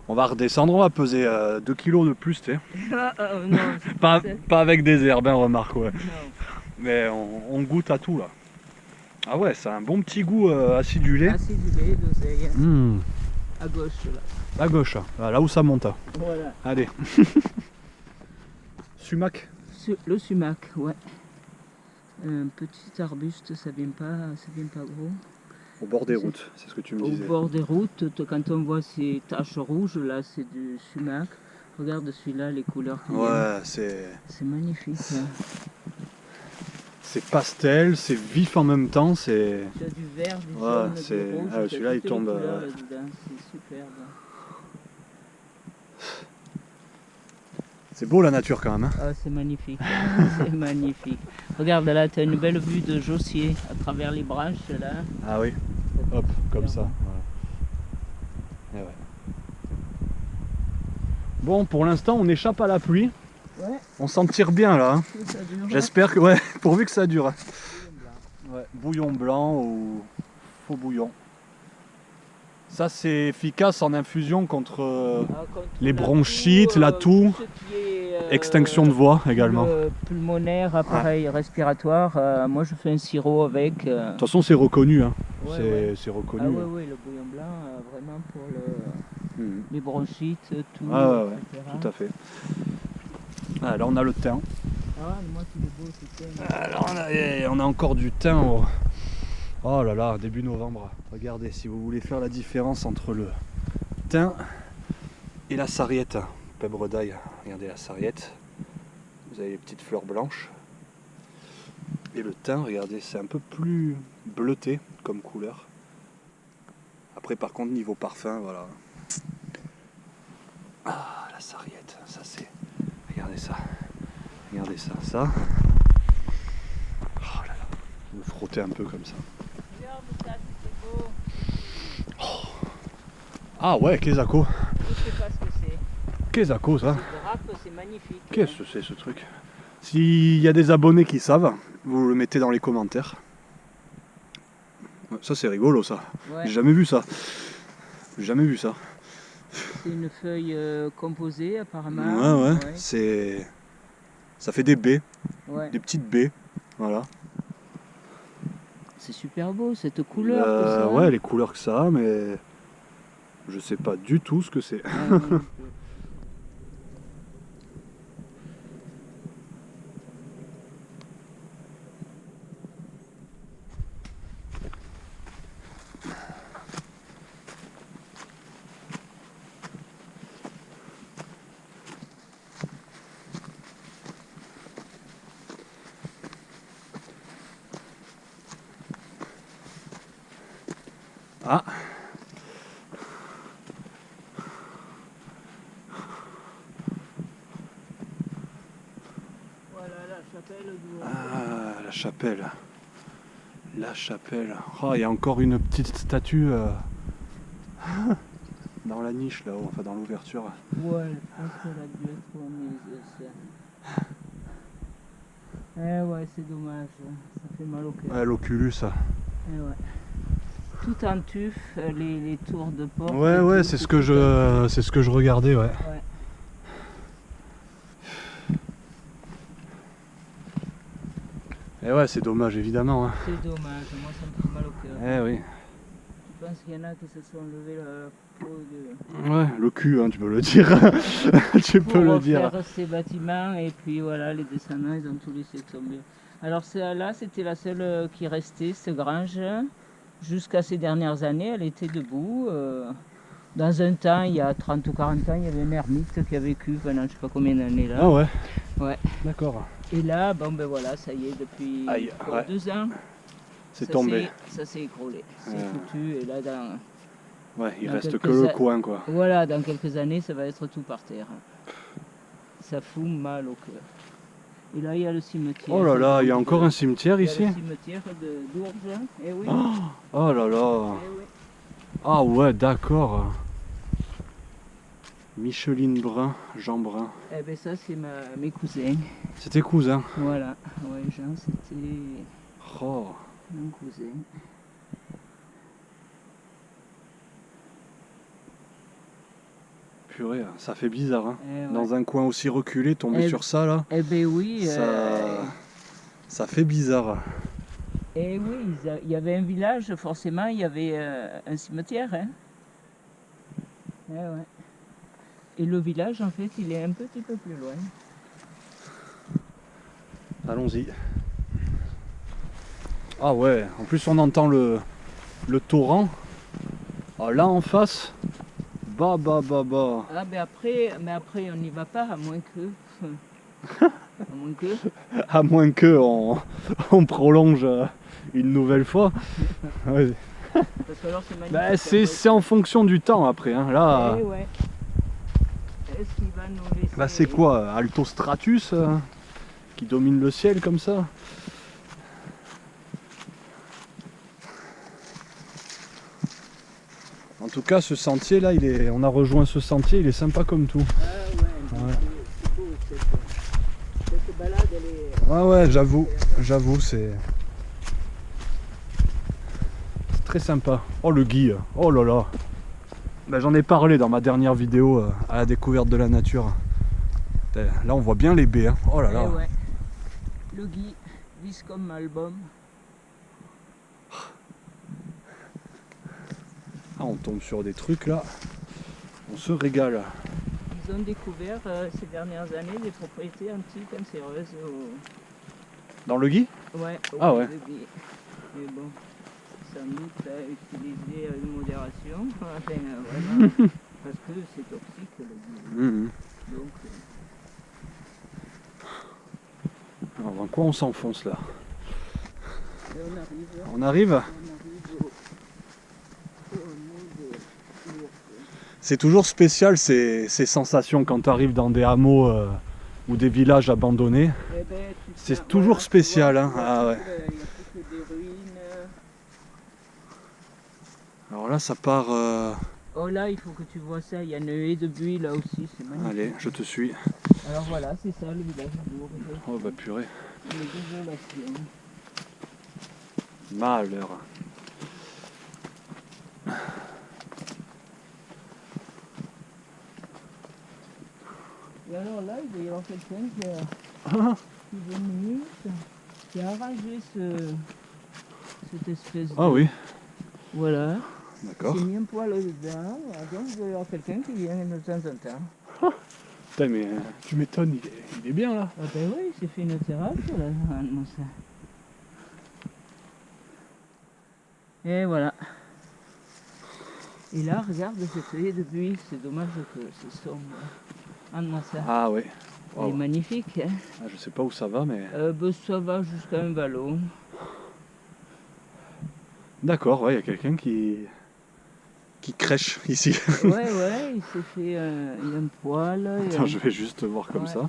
On va redescendre, on va peser 2 kilos de plus, tu sais. Non, Pas avec des herbes, hein, remarque, ouais. non. Mais on goûte à tout, là. Ah ouais, c'est un bon petit goût acidulé. Acidulé d'oseille. Mmh. À gauche là. À gauche, là où ça monte. Voilà. Allez. Sumac. Le sumac, ouais. Un petit arbuste, ça vient pas gros. Au bord des routes, c'est ce que tu me Au disais. bord des routes, quand on voit ces taches rouges, là, c'est du sumac. Regarde celui-là, les couleurs qu'il y a. Ouais, c'est magnifique. Là. c'est pastel, c'est vif en même temps, c'est... Tu as du vert, du Ouais, jaune, c'est- du rouge. ah, tu as celui-là, il toutes les tombe, couleurs là-dedans, c'est superbe. C'est beau la nature quand même. Hein. Ah, c'est magnifique, c'est magnifique. Regarde là, tu as une belle vue de Jossier à travers les branches là. Ah oui, hop, comme ça. Voilà. Et ouais. Bon, pour l'instant, on échappe à la pluie. Ouais. On s'en tire bien là. Hein. Ça dure. J'espère que, ouais, pourvu que ça dure. Ouais, bouillon blanc ou faux bouillon. Ça c'est efficace en infusion contre Contre les la bronchites, toux, la toux, tout ce qui est, extinction de voix également. De Pulmonaire, appareil respiratoire. Moi je fais un sirop avec. toute façon c'est reconnu, hein. Ouais, C'est reconnu. Ah oui, le bouillon blanc, vraiment pour les bronchites, tout. Ah ouais, etc. tout à fait. Ah, là on a le thym. Ah, moi qui est beau, c'est thym. Alors on a encore du thym. Oh là là, début novembre. Regardez, si vous voulez faire la différence entre le thym et la sarriette. Pèbre d'ail, regardez la sarriette. Vous avez les petites fleurs blanches. Et le thym, regardez, c'est un peu plus bleuté comme couleur. Après par contre niveau parfum, voilà. Ah, la sarriette, ça c'est... Regardez ça. Regardez ça, ça. Oh là là. Je vais me frotter un peu comme ça. Regarde ça, c'est beau. Ah ouais, Kezako. Je sais pas ce que c'est. Kezako ça. Le grappe, c'est magnifique. Qu'est-ce que c'est ce truc? S'il y a des abonnés qui savent, vous le mettez dans les commentaires. Ouais, ça c'est rigolo ça. Ouais. J'ai jamais vu ça. J'ai jamais vu ça. C'est une feuille composée apparemment. Ouais. C'est... Ça fait des baies, Ouais. des petites baies. Voilà. C'est super beau cette couleur. que ça a. Ouais, les couleurs que ça a, mais je sais pas du tout ce que c'est. Ah. Voilà la chapelle du Ah, la chapelle. La chapelle. Oh, il y a encore une petite statue dans la niche là-haut, enfin dans l'ouverture. Ouais, je pense qu'elle a dû être remise. Ça. Eh ouais, c'est dommage. Ça fait mal au cœur. Ouais, l'Oculus. Eh ouais. Tout en tuf, les tours de porte. Ouais, c'est ce que je regardais, ouais. Ouais. Et ouais, c'est dommage évidemment. Hein. C'est dommage, moi ça me fait mal au cœur. Eh oui. Je pense qu'il y en a qui se sont levés la peau de... Ouais, le cul, hein, tu peux le dire. Tu peux le dire. Pour refaire ces bâtiments et puis voilà, les descendants ils ont tout laissé tomber. Alors celle-là, c'était la seule qui restait, cette grange. Jusqu'à ces dernières années, elle était debout. Dans un temps, il y a 30 ou 40 ans, il y avait une ermite qui a vécu pendant je sais pas combien d'années là. Ah ouais. Ouais. D'accord. Et là, bon ben voilà, ça y est, depuis Aïe, ouais. 2 ans, C'est tombé. ça s'est écroulé, c'est foutu. Et là, Ouais, il dans reste que quelques le coin quoi. voilà, dans quelques années, ça va être tout par terre. Ça fout mal au cœur. Et là, il y a le cimetière. Oh là là, il y a encore un cimetière Il y a ici. le cimetière d'Ourges. Eh oui. Oh là là. Eh oui. Ah ouais, d'accord. Micheline Brun, Jean Brun. Eh ben ça, c'est mes cousins. C'est tes cousins. Voilà. Ouais, Jean, c'était Oh. mon cousin. Purée, ça fait bizarre. Hein. Eh ouais. Dans un coin aussi reculé, tomber sur ça là. Eh ben oui. Ça fait bizarre. Eh oui, il y avait un village, forcément, il y avait un cimetière. Hein. Eh ouais. Et le village, en fait, il est un petit peu plus loin. Allons-y. Ah ouais, en plus on entend le torrent. Ah, là en face, bah. Ah mais après on n'y va pas, à moins que... à moins que... À moins que on prolonge une nouvelle fois. Ouais. Parce que alors c'est magnifique. Bah, c'est en fonction du temps après. Hein. Là, Eh ouais. Est-ce qu'il va nous laisser... là c'est quoi? Alto Stratus qui domine le ciel comme ça? En tout cas, ce sentier là, on a rejoint ce sentier, il est sympa comme tout. Ah ouais, Ouais. c'est beau, c'est beau. Ah ouais, j'avoue, c'est très sympa. Oh le Guy, oh là là. Ben, j'en ai parlé dans ma dernière vidéo à la découverte de la nature. Là on voit bien les baies, hein. Oh là là. Eh ouais. Le Guy, Viscom album. Ah, on tombe sur des trucs là, on se régale. Ils ont découvert ces dernières années des propriétés anti-cancéreuses Dans le Guy? Ouais, ah ouais. Guy. Mais bon, sans doute à utiliser avec modération, enfin, vraiment, parce que c'est toxique le Guy. Donc, alors, dans quoi on s'enfonce là? on arrive au C'est toujours spécial ces sensations quand tu arrives dans des hameaux ou des villages abandonnés. Eh ben, C'est toujours spécial. Hein. Ah, ouais. Il n'y a plus que des ruines. Alors là, ça part. Oh là, il faut que tu vois ça. Il y a une haie de buis là aussi. C'est magnifique. Allez, je te suis. Alors voilà, c'est ça le village d'Ourg. Oh bah purée. Les désolations. Malheur. Et alors là, il va y avoir quelqu'un qui est venu, qui a arrangé cette espèce de... Ah oui, Voilà. d'accord. Il s'est mis un poil dedans, donc il va y avoir quelqu'un qui vient de temps en temps. Putain, mais tu m'étonnes, il est bien là. Ah ben oui, il s'est fait une terrasse là. Ah, non, ça. Et voilà. Et là, regarde cette haie de buis, c'est dommage que c'est sombre. Ah non, ça. Ah oui. Il est magnifique, hein. Ah, je sais pas où ça va, mais. Ben, ça va jusqu'à un vallon. D'accord, ouais, il y a quelqu'un qui crèche ici. Ouais, il s'est fait il y a un poil. Attends, je vais juste voir comme ça.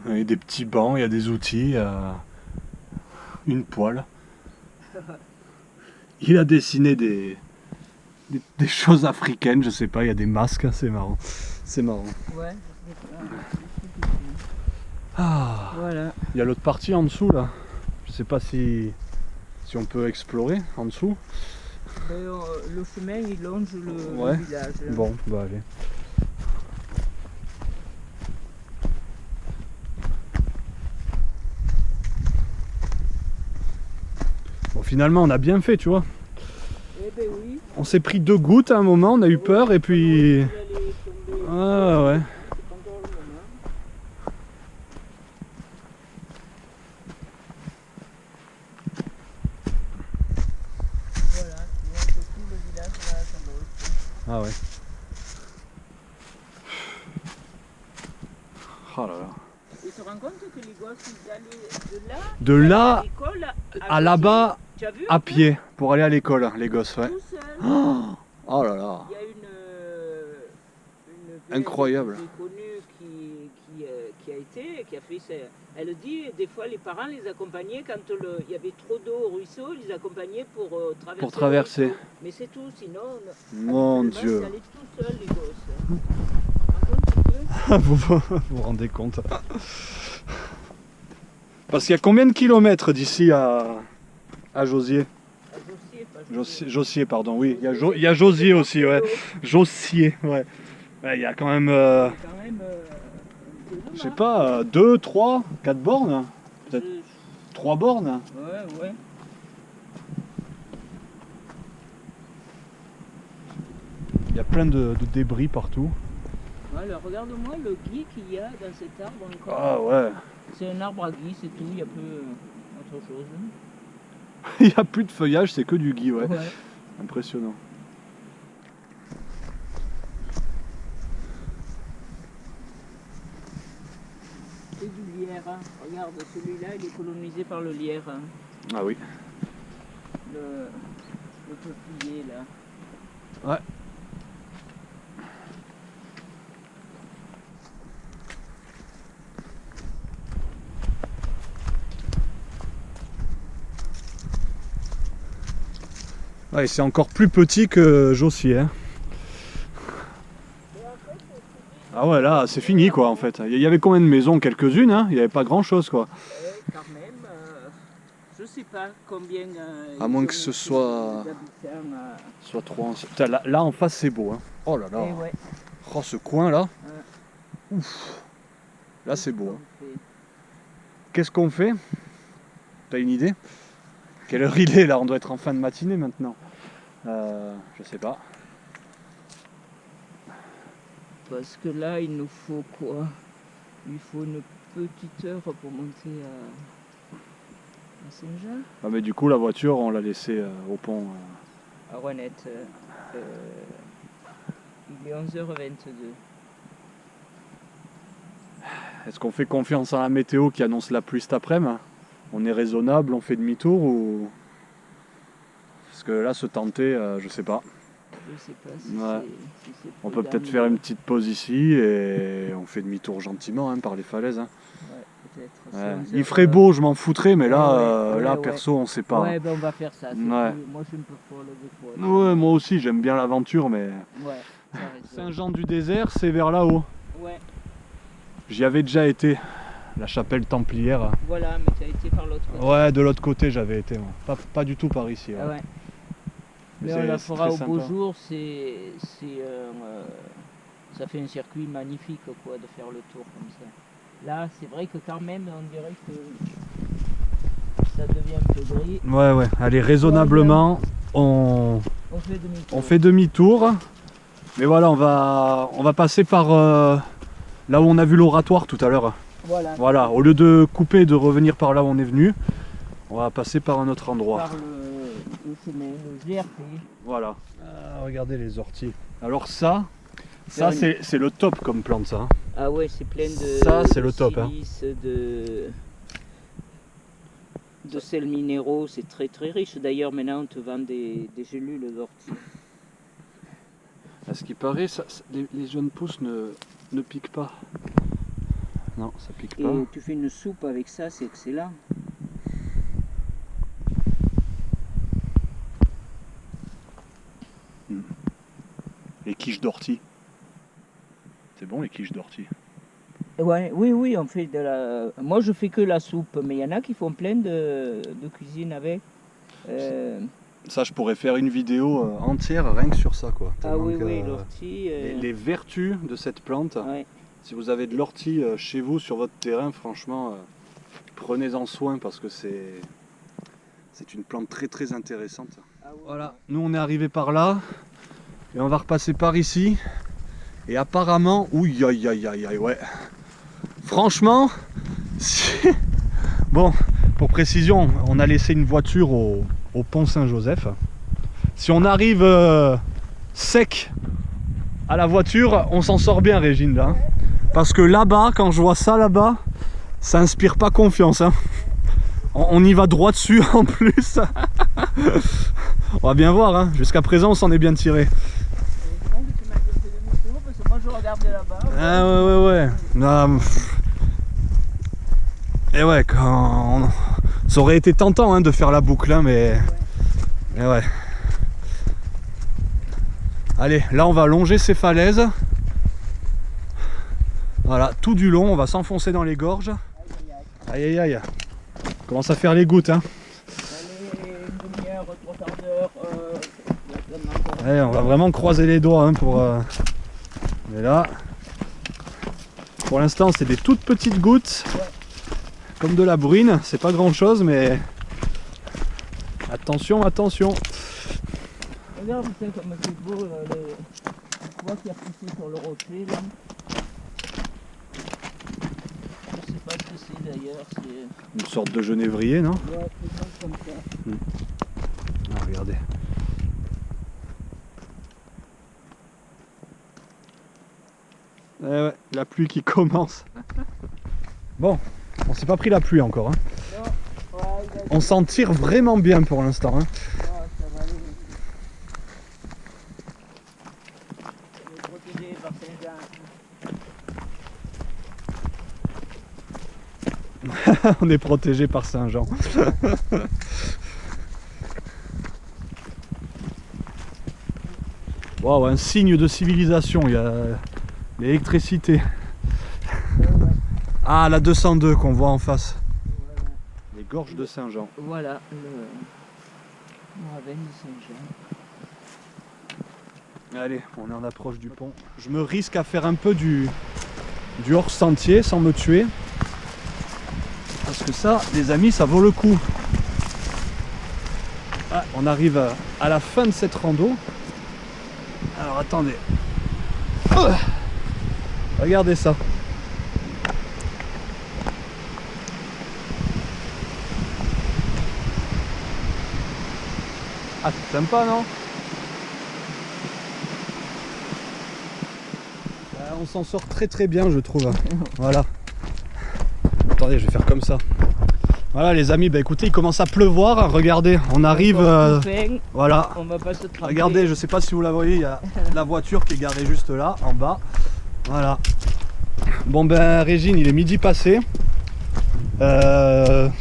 Il y a des petits bancs, il y a des outils, une poêle. Il a dessiné des choses africaines, je sais pas, il y a des masques, c'est marrant. C'est marrant. Ouais, Ah, voilà. il y a l'autre partie en dessous là. Je sais pas si on peut explorer en dessous. Ben, le chemin il longe le village. Bon, bah allez. Bon, finalement on a bien fait, tu vois. Eh ben oui. On s'est pris 2 gouttes à un moment, on a eu peur et puis... Ah ouais. Voilà, tu vois que tout le village va tomber aussi. Ah ouais. Oh là là. Et tu te rends compte que les gosses ils allaient De là à l'école à là-bas tu as vu à pied pour aller à l'école, les gosses, ouais. tout seul. Oh là là. Il y a une Incroyable. vieille connue qui a fait ça. Elle dit des fois les parents les accompagnaient quand il y avait trop d'eau au ruisseau, ils les accompagnaient pour traverser. Pour traverser. Le ruisseau. Mais c'est tout, sinon Mon Dieu. ils allaient tout seuls les gosses. Vous vous rendez compte? Parce qu'il y a combien de kilomètres d'ici à Josier? Jossier, pardon, oui. Il y a Josier aussi, ouais. Jossier, ouais. Ouais, il y a quand même, je sais pas, 2, 3, 4 bornes? Peut-être 3 bornes? Ouais. Il y a plein de débris partout. Voilà, regarde-moi le gui qu'il y a dans cet arbre encore. Ah ouais. C'est un arbre à gui, c'est tout, il n'y a plus autre chose. Il n'y a plus de feuillage, c'est que du gui, ouais. Ouais. Impressionnant. C'est du lierre, hein. Regarde, celui-là il est colonisé par le lierre. Hein. Ah oui. Le peuplier là. Ouais. Ouais, c'est encore plus petit que Jossier. Hein. Ah Ah ouais, là, c'est fini, quoi, en fait. Il y avait combien de maisons? Quelques-unes, hein. Il n'y avait pas grand-chose, quoi. Quand même, je sais pas combien... à moins que ce soit trop ancien. Putain, là, en face, c'est beau, hein. Oh là là. Ouais. Oh, ce coin-là. Ouf. Là, c'est beau. Hein. Qu'est-ce qu'on fait? T'as une idée? Quelle heure il est, là? On doit être en fin de matinée, maintenant. Je sais pas. Parce que là, il nous faut quoi? Il faut une petite heure pour monter à Saint-Jean. Ah, mais du coup, la voiture, on l'a laissée au pont. À Rouennette. Il est 11h22. Est-ce qu'on fait confiance à la météo qui annonce la pluie cet après-midi? On est raisonnable, on fait demi-tour ou... Parce que là, se tenter, je sais pas. Je sais pas si c'est on peut peut-être faire une petite pause ici et on fait demi-tour gentiment hein, par les falaises. Hein. Ouais, peut-être. Il ferait beau, je m'en foutrais, mais là, perso, on sait pas. Ouais, ben on va faire ça. Moi, je suis un peu folle des fois. Ouais, moi aussi, j'aime bien l'aventure, mais... Ouais, Saint-Jean-du-Désert, c'est vers là-haut. Ouais. J'y avais déjà été, la chapelle templière. Voilà, mais tu as été par l'autre côté. Ouais, de l'autre côté, j'avais été. Moi. Pas du tout par ici. Ouais. Mais on la fera au beau jour, ça fait un circuit magnifique quoi, de faire le tour comme ça. Là, c'est vrai que quand même, on dirait que ça devient un peu gris. Ouais, allez, raisonnablement, on fait demi-tour. Mais voilà, on va passer par là où on a vu l'oratoire tout à l'heure. Voilà, au lieu de couper et de revenir par là où on est venu, on va passer par un autre endroit. Par le chemin, le GRP. Voilà. Regardez les orties. Alors ça c'est le top comme plante ça. Hein. Ah ouais, c'est plein de... Ça c'est le top. Hein. De sels minéraux, c'est très très riche. D'ailleurs maintenant on te vend des gélules d'ortie. À ce qui paraît, les jeunes pousses ne piquent pas. Non, ça pique pas. Et tu fais une soupe avec ça, c'est excellent. Les quiches d'ortie. C'est bon les quiches d'ortie. Ouais, oui, on fait de la... Moi je fais que la soupe, mais il y en a qui font plein de cuisine avec. Ça, je pourrais faire une vidéo entière rien que sur ça, quoi. Ah oui, l'ortie... Les vertus de cette plante. Ouais. Si vous avez de l'ortie chez vous, sur votre terrain, franchement, prenez-en soin parce que c'est une plante très très intéressante. Ah oui. Voilà, nous on est arrivé par là et on va repasser par ici. Et apparemment, ouïe, ouais. Franchement, bon, pour précision, on a laissé une voiture au pont Saint-Joseph. Si on arrive sec à la voiture, on s'en sort bien, Régine, là. Parce que là-bas, quand je vois ça là-bas, ça inspire pas confiance. Hein. On y va droit dessus en plus. On va bien voir, hein. Jusqu'à présent, on s'en est bien tiré. Moi, je regardais là-bas. Ah ouais. Non, et ouais, ça aurait été tentant hein, de faire la boucle, hein, mais... Et ouais. Allez, là on va longer ces falaises. Voilà, tout du long, on va s'enfoncer dans les gorges. Aïe. Commence à faire les gouttes, hein. Allez, une demi-heure, 3/4 d'heure. Allez, on va vraiment croiser les doigts hein, pour... Mais là, pour l'instant, c'est des toutes petites gouttes. Ouais. Comme de la bruine, c'est pas grand chose, mais attention. Regarde comme c'est beau, le bois qui a poussé sur le rocher là. Je sais pas ce que c'est d'ailleurs. Une sorte de genévrier, non? Ouais, c'est comme ça. Ah, regardez. Ouais, la pluie qui commence. Bon. On s'est pas pris la pluie encore. Hein. Non, ouais, on s'en tire vraiment bien pour l'instant. Hein. Ouais, ça va aller. On est protégé par Saint-Jean. On est protégé par Saint-Jean. Wow, un signe de civilisation. Il L'électricité. Ah, la 202 qu'on voit en face. Voilà, Les gorges de Saint-Jean. voilà le Ravin de Saint-Jean. Allez, on est en approche du pont. Je me risque à faire un peu du hors-sentier sans me tuer. Parce que ça, les amis, ça vaut le coup. Ah, on arrive à la fin de cette rando. Alors attendez. Oh, regardez ça. Ah, c'est sympa, non? On s'en sort très très bien, je trouve. Voilà. Attendez, je vais faire comme ça. Voilà les amis, bah écoutez, il commence à pleuvoir. Regardez, on arrive. Voilà. On va pas se tromper. Regardez, je sais pas si vous la voyez, il y a la voiture qui est garée juste là, en bas. Voilà. Bon ben Régine, il est midi passé.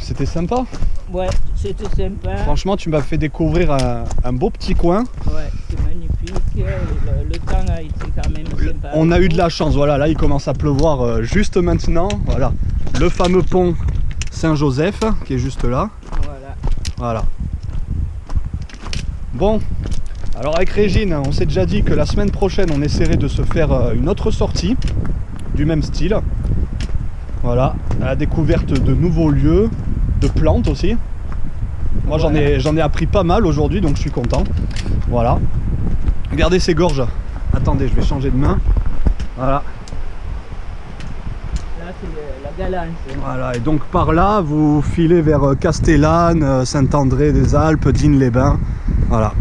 C'était sympa. Ouais, c'était sympa. Franchement, tu m'as fait découvrir un beau petit coin. Ouais, c'est magnifique. Le temps a été quand même sympa. On a eu de la chance, voilà, là il commence à pleuvoir juste maintenant. Voilà. Le fameux pont Saint-Joseph qui est juste là. Voilà. Voilà. Bon, alors avec Régine, on s'est déjà dit que la semaine prochaine on essaierait de se faire une autre sortie du même style. Voilà, à la découverte de nouveaux lieux, de plantes aussi. Moi Voilà. j'en ai appris pas mal aujourd'hui, donc je suis content. Voilà. Regardez ces gorges. Attendez, je vais changer de main. Voilà. Là, c'est la Galance. Voilà, et donc par là, vous filez vers Castellane, Saint-André-des-Alpes, Digne-les-Bains. Voilà.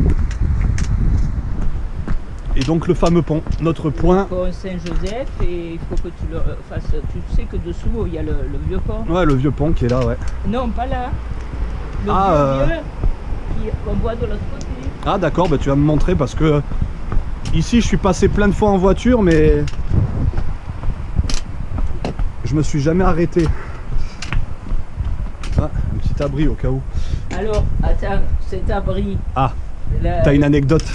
Et donc le fameux pont, notre point. Pont Saint-Joseph, et il faut que tu le fasses. Tu sais que dessous, il y a le vieux pont. Ouais, le vieux pont qui est là, ouais. Non, pas là. Le vieux qu'on voit de l'autre côté. Ah d'accord, bah, tu vas me montrer parce que ici je suis passé plein de fois en voiture, mais je me suis jamais arrêté. Ah, un petit abri au cas où. Alors, attends, cet abri. Ah, t'as une anecdote.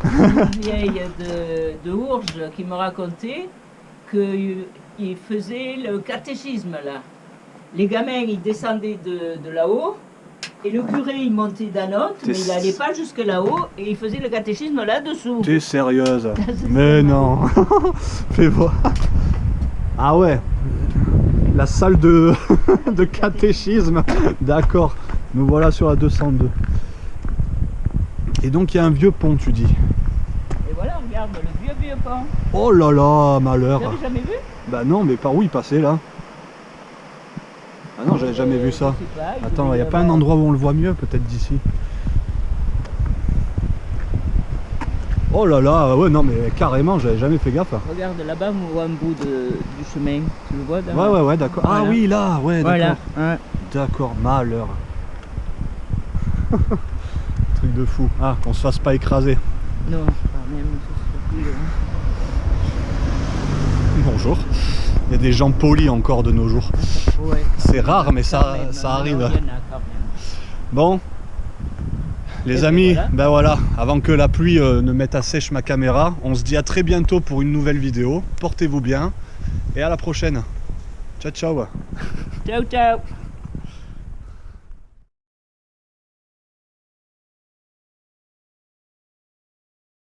Une vieille de Ourges qui me racontait qu'il faisait le catéchisme là. Les gamins, ils descendaient de là-haut. Et le curé, il montait d'un autre, mais il n'allait pas jusque là-haut, et il faisait le catéchisme là-dessous. T'es sérieuse? Mais non. Fais voir. Ah ouais. La salle de, de catéchisme. D'accord. Nous voilà sur la 202. Et donc il y a un vieux pont, tu dis. Et voilà, regarde, le vieux pont. Oh là là, malheur. Vous l'avez jamais vu? Bah non, mais par où il passait là? Ah non, j'avais jamais vu ça. Je sais pas, Attends, il n'y a pas un endroit où on le voit mieux, peut-être d'ici? Oh là là, ouais, non, mais carrément, j'avais jamais fait gaffe. Regarde, là-bas, on voit un bout du chemin. Tu le vois là? Ouais, d'accord. Voilà. Ah oui, là, ouais, d'accord. Voilà. Ouais. D'accord, malheur. Truc de fou. Ah, qu'on se fasse pas écraser. Non, quand même, ce serait plus, Bonjour. Il y a des gens polis encore de nos jours. Ouais. C'est rare, mais Quand ça, même, ça arrive. il y en a quand même. Bon, les Et amis, voilà. ben voilà, avant que la pluie ne mette à sèche ma caméra, on se dit à très bientôt pour une nouvelle vidéo. Portez-vous bien et à la prochaine. Ciao, ciao. Ciao, ciao.